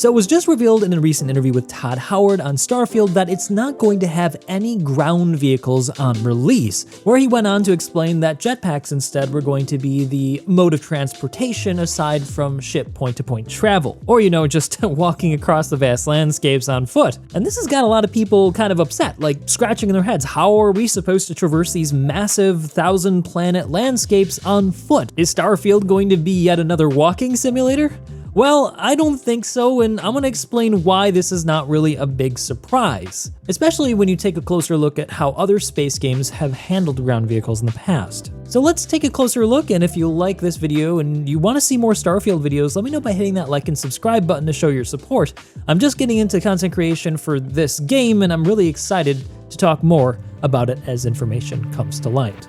So it was just revealed in a recent interview with Todd Howard on Starfield that it's not going to have any ground vehicles on release, where he went on to explain that jetpacks instead were going to be the mode of transportation aside from ship point-to-point travel, or just walking across the vast landscapes on foot. And this has got a lot of people kind of upset, like scratching their heads. How are we supposed to traverse these massive 1,000-planet landscapes on foot? Is Starfield going to be yet another walking simulator? Well, I don't think so, and I'm gonna explain why this is not really a big surprise, especially when you take a closer look at how other space games have handled ground vehicles in the past. So let's take a closer look, and if you like this video and you want to see more Starfield videos, let me know by hitting that like and subscribe button to show your support. I'm just getting into content creation for this game, and I'm really excited to talk more about it as information comes to light.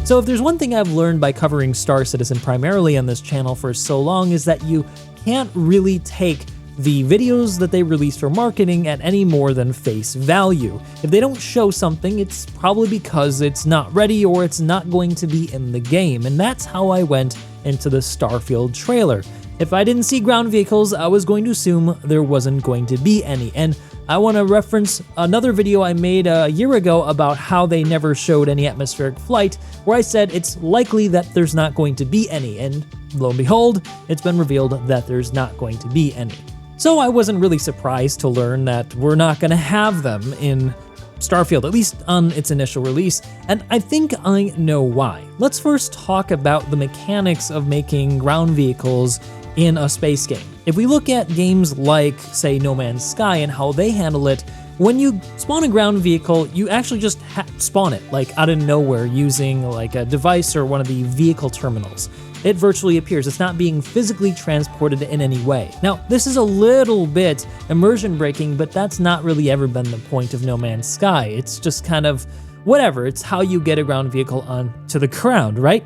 So if there's one thing I've learned by covering Star Citizen primarily on this channel for so long, is that you can't really take the videos that they release for marketing at any more than face value. If they don't show something, it's probably because it's not ready or it's not going to be in the game, and that's how I went into the Starfield trailer. If I didn't see ground vehicles, I was going to assume there wasn't going to be any, and I want to reference another video I made a year ago about how they never showed any atmospheric flight, where I said it's likely that there's not going to be any, and lo and behold, it's been revealed that there's not going to be any. So I wasn't really surprised to learn that we're not going to have them in Starfield, at least on its initial release, and I think I know why. Let's first talk about the mechanics of making ground vehicles in a space game. If we look at games like, say, No Man's Sky and how they handle it, when you spawn a ground vehicle, you actually just spawn it, like out of nowhere, using like a device or one of the vehicle terminals. It virtually appears. It's not being physically transported in any way. Now, this is a little bit immersion breaking, but that's not really ever been the point of No Man's Sky. It's just kind of whatever. It's how you get a ground vehicle onto the ground, right?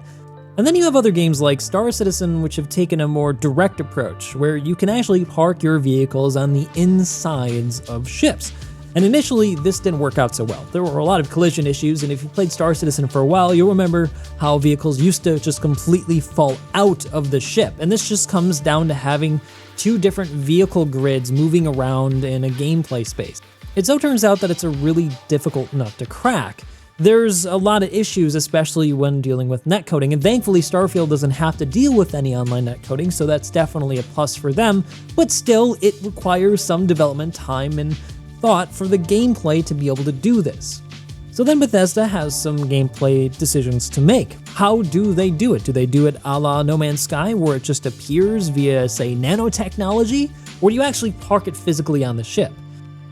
And then you have other games like Star Citizen, which have taken a more direct approach, where you can actually park your vehicles on the insides of ships. And initially, this didn't work out so well. There were a lot of collision issues, and if you played Star Citizen for a while, you'll remember how vehicles used to just completely fall out of the ship. And this just comes down to having two different vehicle grids moving around in a gameplay space. It so turns out that it's a really difficult nut to crack. There's a lot of issues, especially when dealing with netcoding, and thankfully Starfield doesn't have to deal with any online netcoding, so that's definitely a plus for them, but still, it requires some development time and thought for the gameplay to be able to do this. So then Bethesda has some gameplay decisions to make. How do they do it? Do they do it a la No Man's Sky, where it just appears via, say, nanotechnology, or do you actually park it physically on the ship?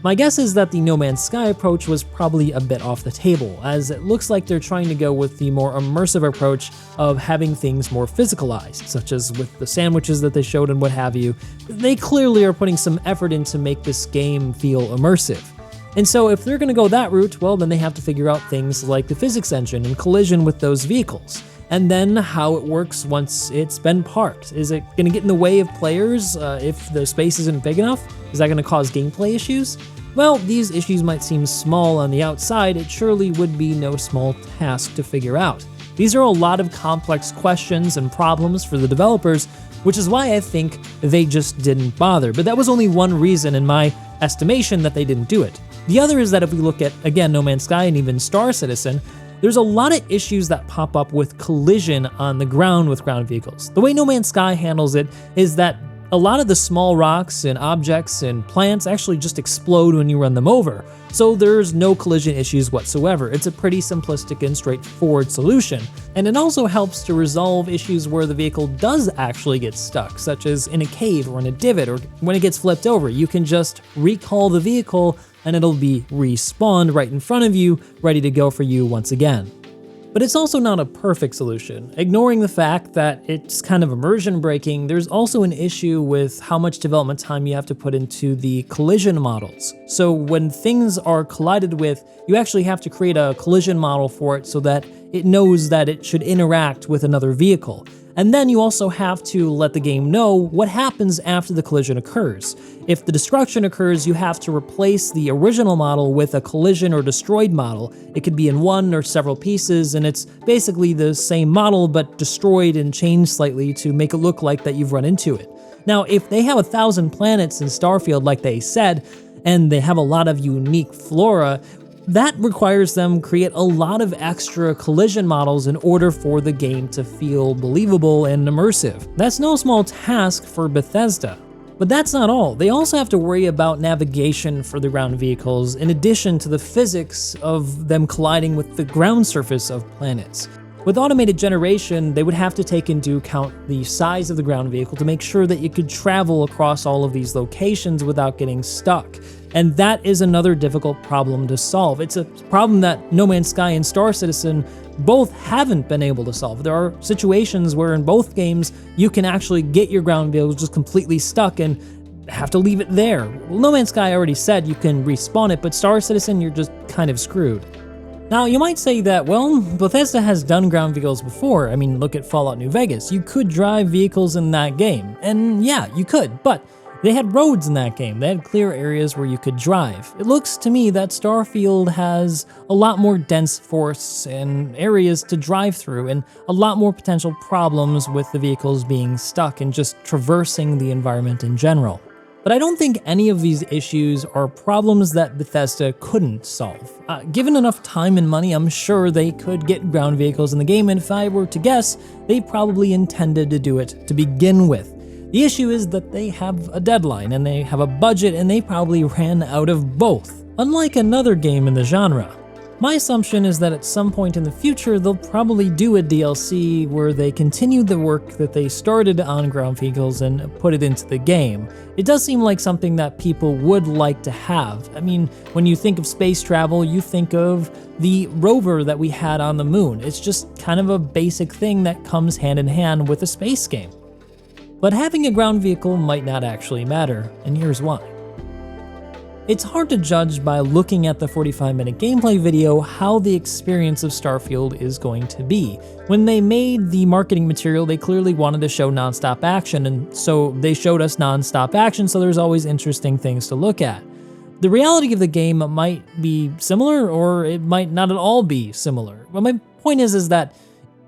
My guess is that the No Man's Sky approach was probably a bit off the table, as it looks like they're trying to go with the more immersive approach of having things more physicalized, such as with the sandwiches that they showed and what have you. They clearly are putting some effort in to make this game feel immersive. And so if they're going to go that route, well, then they have to figure out things like the physics engine and collision with those vehicles. And then how it works once it's been parked. Is it going to get in the way of players if the space isn't big enough? Is that going to cause gameplay issues? Well, these issues might seem small on the outside, it surely would be no small task to figure out. These are a lot of complex questions and problems for the developers, which is why I think they just didn't bother. But that was only one reason in my estimation that they didn't do it. The other is that if we look at, again, No Man's Sky and even Star Citizen, there's a lot of issues that pop up with collision on the ground with ground vehicles. The way No Man's Sky handles it is that a lot of the small rocks and objects and plants actually just explode when you run them over, so there's no collision issues whatsoever. It's a pretty simplistic and straightforward solution, and it also helps to resolve issues where the vehicle does actually get stuck, such as in a cave or in a divot, or when it gets flipped over. You can just recall the vehicle and it'll be respawned right in front of you, ready to go for you once again. But it's also not a perfect solution. Ignoring the fact that it's kind of immersion breaking, there's also an issue with how much development time you have to put into the collision models. So when things are collided with, you actually have to create a collision model for it so that it knows that it should interact with another vehicle. And then you also have to let the game know what happens after the collision occurs. If the destruction occurs, you have to replace the original model with a collision or destroyed model. It could be in one or several pieces, and it's basically the same model but destroyed and changed slightly to make it look like that you've run into it. Now, if they have 1,000 planets in Starfield like they said, and they have a lot of unique flora, that requires them create a lot of extra collision models in order for the game to feel believable and immersive. That's no small task for Bethesda. But that's not all. They also have to worry about navigation for the ground vehicles in addition to the physics of them colliding with the ground surface of planets. With automated generation, they would have to take into account the size of the ground vehicle to make sure that it could travel across all of these locations without getting stuck. And that is another difficult problem to solve. It's a problem that No Man's Sky and Star Citizen both haven't been able to solve. There are situations where in both games you can actually get your ground vehicles just completely stuck and have to leave it there. Well, No Man's Sky already said you can respawn it, but Star Citizen, you're just kind of screwed. Now, you might say that, well, Bethesda has done ground vehicles before. I mean, look at Fallout New Vegas. You could drive vehicles in that game. And yeah, you could, but they had roads in that game. They had clear areas where you could drive. It looks to me that Starfield has a lot more dense forests and areas to drive through, and a lot more potential problems with the vehicles being stuck and just traversing the environment in general. But I don't think any of these issues are problems that Bethesda couldn't solve. Given enough time and money, I'm sure they could get ground vehicles in the game, and if I were to guess, they probably intended to do it to begin with. The issue is that they have a deadline, and they have a budget, and they probably ran out of both, unlike another game in the genre. My assumption is that at some point in the future, they'll probably do a DLC where they continue the work that they started on ground vehicles and put it into the game. It does seem like something that people would like to have. I mean, when you think of space travel, you think of the rover that we had on the moon. It's just kind of a basic thing that comes hand in hand with a space game. But having a ground vehicle might not actually matter, and here's why. It's hard to judge by looking at the 45-minute gameplay video how the experience of Starfield is going to be. When they made the marketing material, they clearly wanted to show non-stop action, and so they showed us non-stop action, so there's always interesting things to look at. The reality of the game might be similar, or it might not at all be similar. But my point is that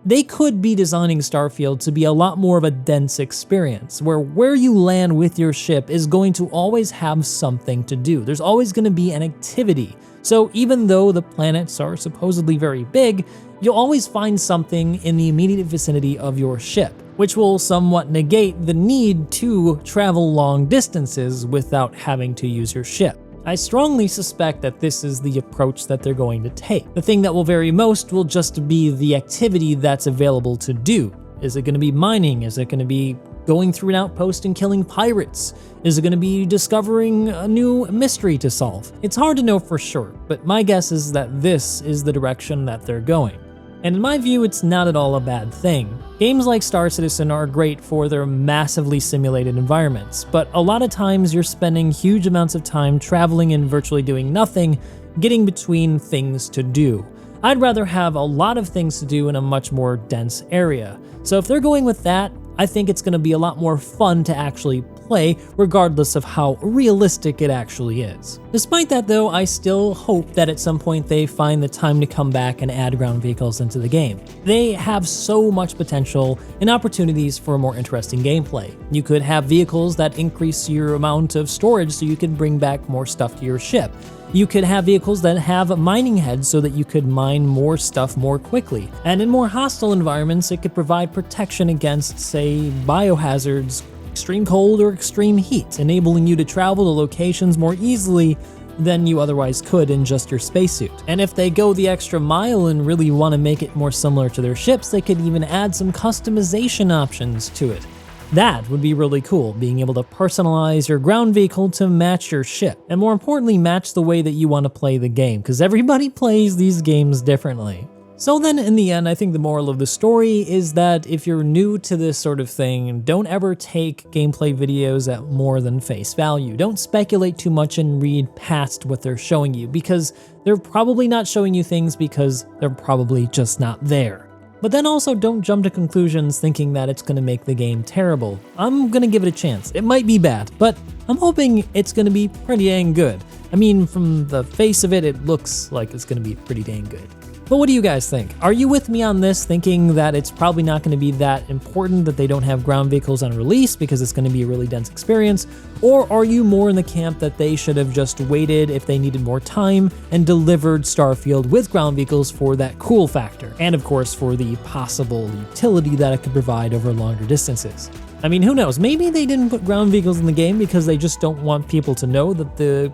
they could be designing Starfield to be a lot more of a dense experience, where you land with your ship is going to always have something to do. There's always going to be an activity. So even though the planets are supposedly very big, you'll always find something in the immediate vicinity of your ship, which will somewhat negate the need to travel long distances without having to use your ship. I strongly suspect that this is the approach that they're going to take. The thing that will vary most will just be the activity that's available to do. Is it going to be mining? Is it going to be going through an outpost and killing pirates? Is it going to be discovering a new mystery to solve? It's hard to know for sure, but my guess is that this is the direction that they're going. And in my view, it's not at all a bad thing. Games like Star Citizen are great for their massively simulated environments, but a lot of times you're spending huge amounts of time traveling and virtually doing nothing, getting between things to do. I'd rather have a lot of things to do in a much more dense area. So if they're going with that, I think it's going to be a lot more fun to actually play, regardless of how realistic it actually is. Despite that though, I still hope that at some point they find the time to come back and add ground vehicles into the game. They have so much potential and opportunities for more interesting gameplay. You could have vehicles that increase your amount of storage so you can bring back more stuff to your ship. You could have vehicles that have mining heads so that you could mine more stuff more quickly. And in more hostile environments, it could provide protection against, say, biohazards, extreme cold or extreme heat, enabling you to travel to locations more easily than you otherwise could in just your spacesuit. And if they go the extra mile and really want to make it more similar to their ships, they could even add some customization options to it. That would be really cool, being able to personalize your ground vehicle to match your ship, and more importantly, match the way that you want to play the game, because everybody plays these games differently. So then in the end, I think the moral of the story is that if you're new to this sort of thing, don't ever take gameplay videos at more than face value. Don't speculate too much and read past what they're showing you, because they're probably not showing you things because they're probably just not there. But then also don't jump to conclusions thinking that it's going to make the game terrible. I'm going to give it a chance. It might be bad, but I'm hoping it's going to be pretty dang good. I mean, from the face of it, it looks like it's going to be pretty dang good. But what do you guys think? Are you with me on this, thinking that it's probably not going to be that important that they don't have ground vehicles on release because it's going to be a really dense experience? Or are you more in the camp that they should have just waited if they needed more time and delivered Starfield with ground vehicles for that cool factor? And of course, for the possible utility that it could provide over longer distances. I mean, who knows? Maybe they didn't put ground vehicles in the game because they just don't want people to know that the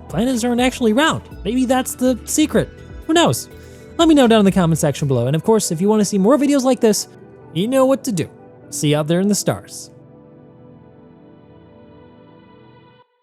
planets aren't actually round. Maybe that's the secret. Who knows? Let me know down in the comment section below. And of course, if you want to see more videos like this, you know what to do. See you out there in the stars.